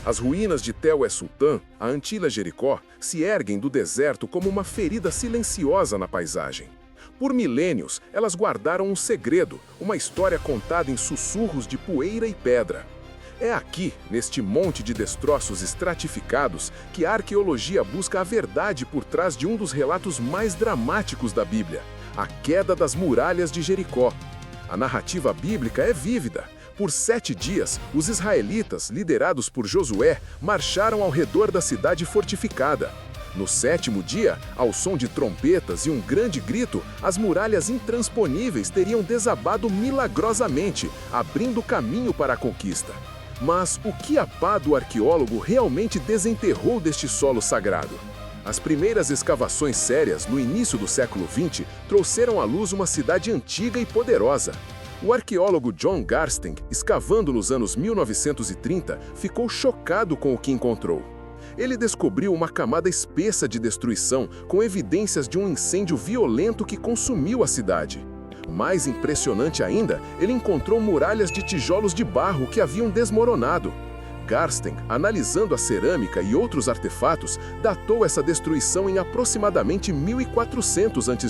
As ruínas de Tel Es-Sultan, a antiga Jericó, se erguem do deserto como uma ferida silenciosa na paisagem. Por milênios, elas guardaram um segredo, uma história contada em sussurros de poeira e pedra. É aqui, neste monte de destroços estratificados, que a arqueologia busca a verdade por trás de um dos relatos mais dramáticos da Bíblia, a queda das muralhas de Jericó. A narrativa bíblica é vívida. Por 7 dias, os israelitas, liderados por Josué, marcharam ao redor da cidade fortificada. No 7º dia, ao som de trompetas e um grande grito, as muralhas intransponíveis teriam desabado milagrosamente, abrindo caminho para a conquista. Mas o que a pá do arqueólogo realmente desenterrou deste solo sagrado? As primeiras escavações sérias, no início do século XX, trouxeram à luz uma cidade antiga e poderosa. O arqueólogo John Garstang, escavando nos anos 1930, ficou chocado com o que encontrou. Ele descobriu uma camada espessa de destruição, com evidências de um incêndio violento que consumiu a cidade. Mais impressionante ainda, ele encontrou muralhas de tijolos de barro que haviam desmoronado. Garstang, analisando a cerâmica e outros artefatos, datou essa destruição em aproximadamente 1400 a.C.,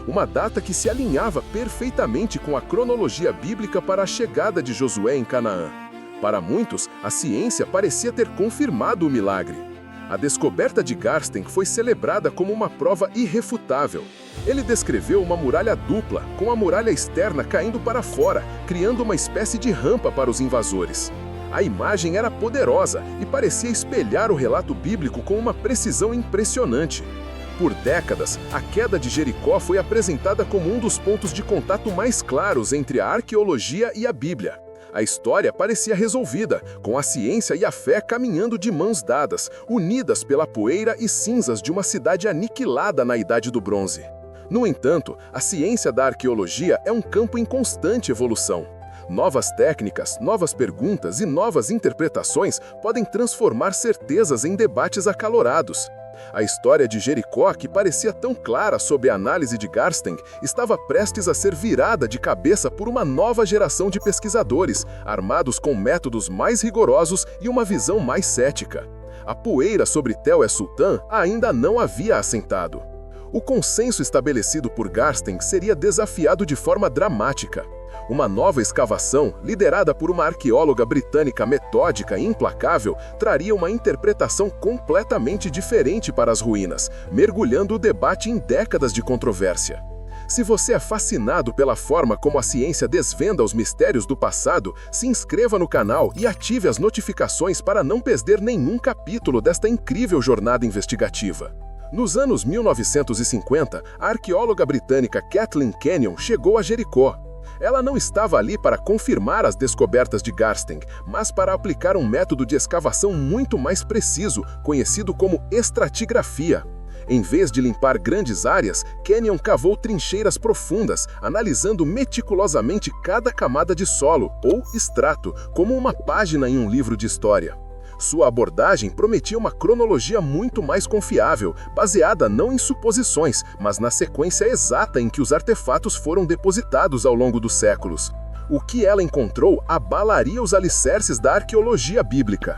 uma data que se alinhava perfeitamente com a cronologia bíblica para a chegada de Josué em Canaã. Para muitos, a ciência parecia ter confirmado o milagre. A descoberta de Garstang foi celebrada como uma prova irrefutável. Ele descreveu uma muralha dupla, com a muralha externa caindo para fora, criando uma espécie de rampa para os invasores. A imagem era poderosa e parecia espelhar o relato bíblico com uma precisão impressionante. Por décadas, a queda de Jericó foi apresentada como um dos pontos de contato mais claros entre a arqueologia e a Bíblia. A história parecia resolvida, com a ciência e a fé caminhando de mãos dadas, unidas pela poeira e cinzas de uma cidade aniquilada na Idade do Bronze. No entanto, a ciência da arqueologia é um campo em constante evolução. Novas técnicas, novas perguntas e novas interpretações podem transformar certezas em debates acalorados. A história de Jericó, que parecia tão clara sob a análise de Garstang, estava prestes a ser virada de cabeça por uma nova geração de pesquisadores, armados com métodos mais rigorosos e uma visão mais cética. A poeira sobre Tel Es-Sultan ainda não havia assentado. O consenso estabelecido por Garstang seria desafiado de forma dramática. Uma nova escavação, liderada por uma arqueóloga britânica metódica e implacável, traria uma interpretação completamente diferente para as ruínas, mergulhando o debate em décadas de controvérsia. Se você é fascinado pela forma como a ciência desvenda os mistérios do passado, se inscreva no canal e ative as notificações para não perder nenhum capítulo desta incrível jornada investigativa. Nos anos 1950, a arqueóloga britânica Kathleen Kenyon chegou a Jericó. Ela não estava ali para confirmar as descobertas de Garstang, mas para aplicar um método de escavação muito mais preciso, conhecido como estratigrafia. Em vez de limpar grandes áreas, Kenyon cavou trincheiras profundas, analisando meticulosamente cada camada de solo, ou estrato, como uma página em um livro de história. Sua abordagem prometia uma cronologia muito mais confiável, baseada não em suposições, mas na sequência exata em que os artefatos foram depositados ao longo dos séculos. O que ela encontrou abalaria os alicerces da arqueologia bíblica.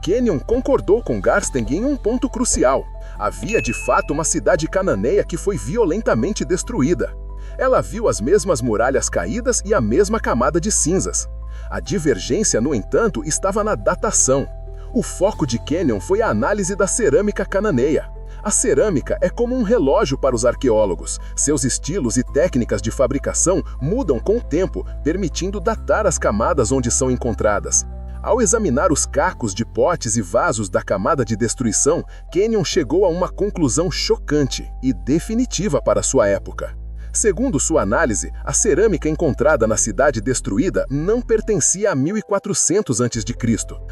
Kenyon concordou com Garstang em um ponto crucial. Havia de fato uma cidade cananeia que foi violentamente destruída. Ela viu as mesmas muralhas caídas e a mesma camada de cinzas. A divergência, no entanto, estava na datação. O foco de Kenyon foi a análise da cerâmica cananeia. A cerâmica é como um relógio para os arqueólogos. Seus estilos e técnicas de fabricação mudam com o tempo, permitindo datar as camadas onde são encontradas. Ao examinar os cacos de potes e vasos da camada de destruição, Kenyon chegou a uma conclusão chocante e definitiva para sua época. Segundo sua análise, a cerâmica encontrada na cidade destruída não pertencia a 1400 a.C.,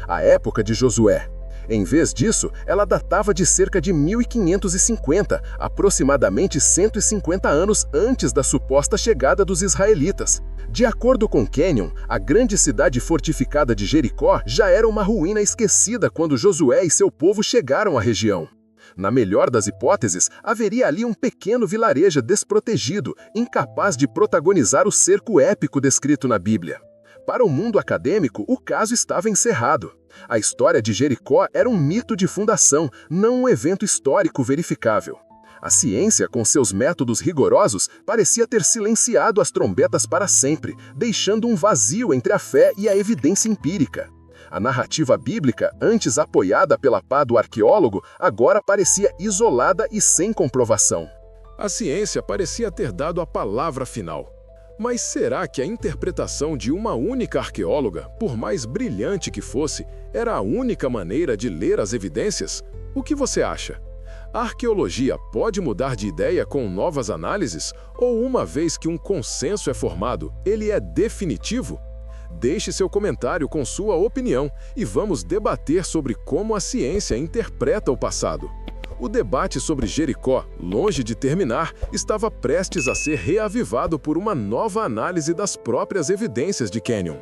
a época de Josué. Em vez disso, ela datava de cerca de 1550, aproximadamente 150 anos antes da suposta chegada dos israelitas. De acordo com Kenyon, a grande cidade fortificada de Jericó já era uma ruína esquecida quando Josué e seu povo chegaram à região. Na melhor das hipóteses, haveria ali um pequeno vilarejo desprotegido, incapaz de protagonizar o cerco épico descrito na Bíblia. Para o mundo acadêmico, o caso estava encerrado. A história de Jericó era um mito de fundação, não um evento histórico verificável. A ciência, com seus métodos rigorosos, parecia ter silenciado as trombetas para sempre, deixando um vazio entre a fé e a evidência empírica. A narrativa bíblica, antes apoiada pela pá do arqueólogo, agora parecia isolada e sem comprovação. A ciência parecia ter dado a palavra final. Mas será que a interpretação de uma única arqueóloga, por mais brilhante que fosse, era a única maneira de ler as evidências? O que você acha? A arqueologia pode mudar de ideia com novas análises? Ou uma vez que um consenso é formado, ele é definitivo? Deixe seu comentário com sua opinião e vamos debater sobre como a ciência interpreta o passado. O debate sobre Jericó, longe de terminar, estava prestes a ser reavivado por uma nova análise das próprias evidências de Kenyon.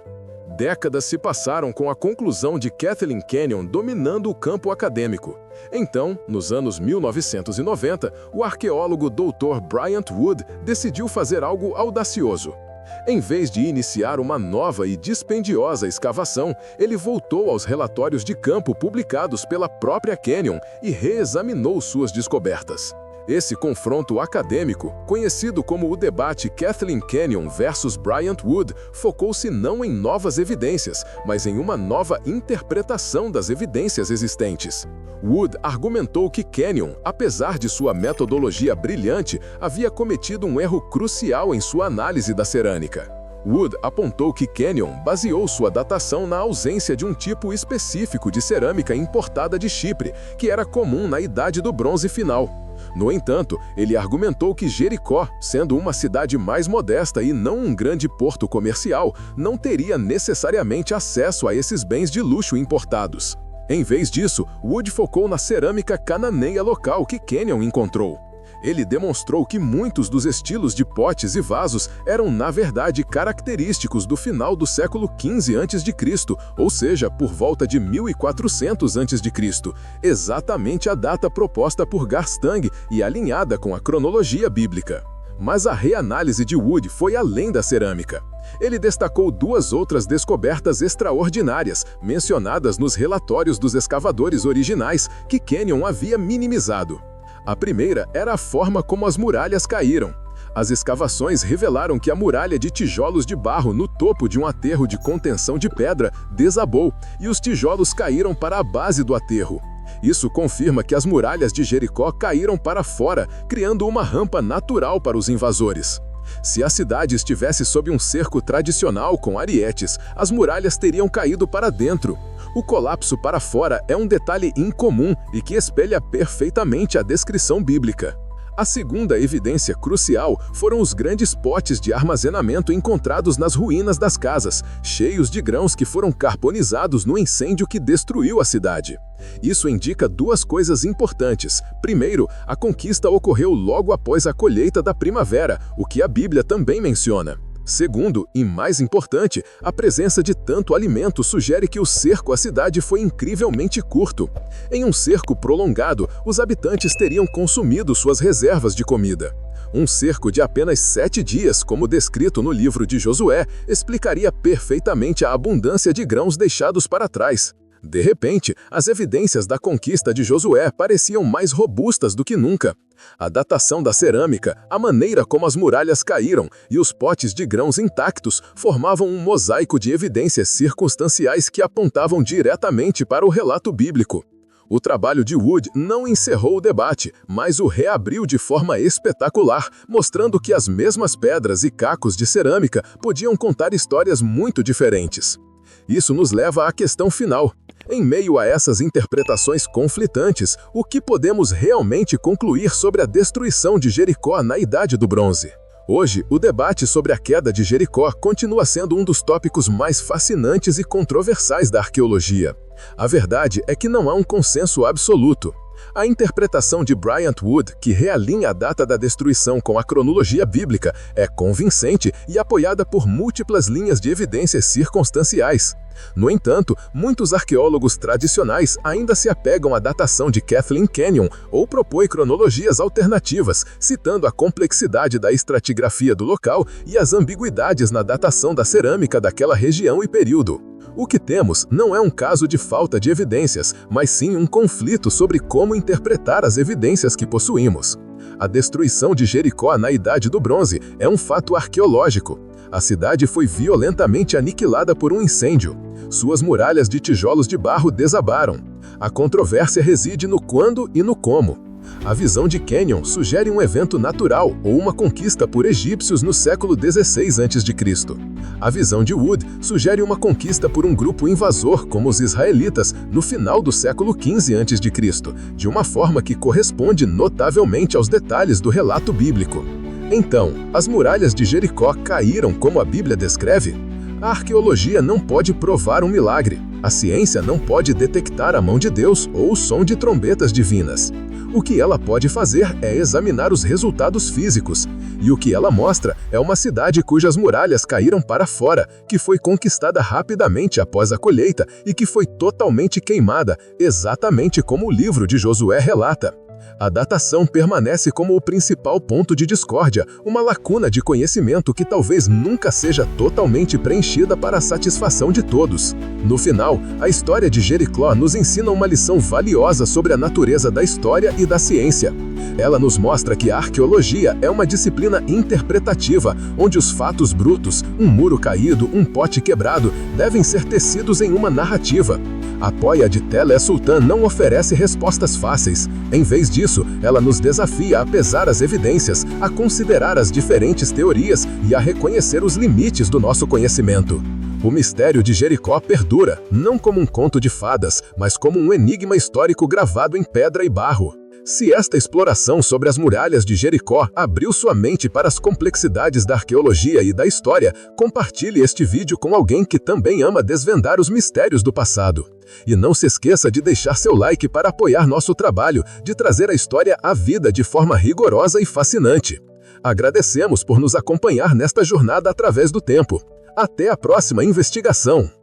Décadas se passaram com a conclusão de Kathleen Kenyon dominando o campo acadêmico. Então, nos anos 1990, o arqueólogo Dr. Bryant Wood decidiu fazer algo audacioso. Em vez de iniciar uma nova e dispendiosa escavação, ele voltou aos relatórios de campo publicados pela própria Kenyon e reexaminou suas descobertas. Esse confronto acadêmico, conhecido como o debate Kathleen Kenyon versus Bryant Wood, focou-se não em novas evidências, mas em uma nova interpretação das evidências existentes. Wood argumentou que Kenyon, apesar de sua metodologia brilhante, havia cometido um erro crucial em sua análise da cerâmica. Wood apontou que Kenyon baseou sua datação na ausência de um tipo específico de cerâmica importada de Chipre, que era comum na Idade do Bronze Final. No entanto, ele argumentou que Jericó, sendo uma cidade mais modesta e não um grande porto comercial, não teria necessariamente acesso a esses bens de luxo importados. Em vez disso, Wood focou na cerâmica cananeia local que Kenyon encontrou. Ele demonstrou que muitos dos estilos de potes e vasos eram, na verdade, característicos do final do século XV a.C., ou seja, por volta de 1400 a.C., exatamente a data proposta por Garstang e alinhada com a cronologia bíblica. Mas a reanálise de Wood foi além da cerâmica. Ele destacou duas outras descobertas extraordinárias, mencionadas nos relatórios dos escavadores originais, que Kenyon havia minimizado. A primeira era a forma como as muralhas caíram. As escavações revelaram que a muralha de tijolos de barro no topo de um aterro de contenção de pedra desabou e os tijolos caíram para a base do aterro. Isso confirma que as muralhas de Jericó caíram para fora, criando uma rampa natural para os invasores. Se a cidade estivesse sob um cerco tradicional com arietes, as muralhas teriam caído para dentro. O colapso para fora é um detalhe incomum e que espelha perfeitamente a descrição bíblica. A segunda evidência crucial foram os grandes potes de armazenamento encontrados nas ruínas das casas, cheios de grãos que foram carbonizados no incêndio que destruiu a cidade. Isso indica duas coisas importantes. Primeiro, a conquista ocorreu logo após a colheita da primavera, o que a Bíblia também menciona. Segundo, e mais importante, a presença de tanto alimento sugere que o cerco à cidade foi incrivelmente curto. Em um cerco prolongado, os habitantes teriam consumido suas reservas de comida. Um cerco de apenas 7 dias, como descrito no livro de Josué, explicaria perfeitamente a abundância de grãos deixados para trás. De repente, as evidências da conquista de Josué pareciam mais robustas do que nunca. A datação da cerâmica, a maneira como as muralhas caíram e os potes de grãos intactos formavam um mosaico de evidências circunstanciais que apontavam diretamente para o relato bíblico. O trabalho de Wood não encerrou o debate, mas o reabriu de forma espetacular, mostrando que as mesmas pedras e cacos de cerâmica podiam contar histórias muito diferentes. Isso nos leva à questão final. Em meio a essas interpretações conflitantes, o que podemos realmente concluir sobre a destruição de Jericó na Idade do Bronze? Hoje, o debate sobre a queda de Jericó continua sendo um dos tópicos mais fascinantes e controversais da arqueologia. A verdade é que não há um consenso absoluto. A interpretação de Bryant Wood, que realinha a data da destruição com a cronologia bíblica, é convincente e apoiada por múltiplas linhas de evidências circunstanciais. No entanto, muitos arqueólogos tradicionais ainda se apegam à datação de Kathleen Canyon ou propõem cronologias alternativas, citando a complexidade da estratigrafia do local e as ambiguidades na datação da cerâmica daquela região e período. O que temos não é um caso de falta de evidências, mas sim um conflito sobre como interpretar as evidências que possuímos. A destruição de Jericó na Idade do Bronze é um fato arqueológico. A cidade foi violentamente aniquilada por um incêndio. Suas muralhas de tijolos de barro desabaram. A controvérsia reside no quando e no como. A visão de Canyon sugere um evento natural ou uma conquista por egípcios no século XVI a.C. A visão de Wood sugere uma conquista por um grupo invasor como os israelitas no final do século XV a.C., de uma forma que corresponde notavelmente aos detalhes do relato bíblico. Então, as muralhas de Jericó caíram como a Bíblia descreve? A arqueologia não pode provar um milagre. A ciência não pode detectar a mão de Deus ou o som de trombetas divinas. O que ela pode fazer é examinar os resultados físicos, e o que ela mostra é uma cidade cujas muralhas caíram para fora, que foi conquistada rapidamente após a colheita e que foi totalmente queimada, exatamente como o livro de Josué relata. A datação permanece como o principal ponto de discórdia, uma lacuna de conhecimento que talvez nunca seja totalmente preenchida para a satisfação de todos. No final, a história de Jericó nos ensina uma lição valiosa sobre a natureza da história e da ciência. Ela nos mostra que a arqueologia é uma disciplina interpretativa, onde os fatos brutos, um muro caído, um pote quebrado, devem ser tecidos em uma narrativa. A Poia de Tel Es-Sultan não oferece respostas fáceis. Em vez disso, ela nos desafia a pesar as evidências, a considerar as diferentes teorias e a reconhecer os limites do nosso conhecimento. O mistério de Jericó perdura, não como um conto de fadas, mas como um enigma histórico gravado em pedra e barro. Se esta exploração sobre as muralhas de Jericó abriu sua mente para as complexidades da arqueologia e da história, compartilhe este vídeo com alguém que também ama desvendar os mistérios do passado. E não se esqueça de deixar seu like para apoiar nosso trabalho de trazer a história à vida de forma rigorosa e fascinante. Agradecemos por nos acompanhar nesta jornada através do tempo. Até a próxima investigação!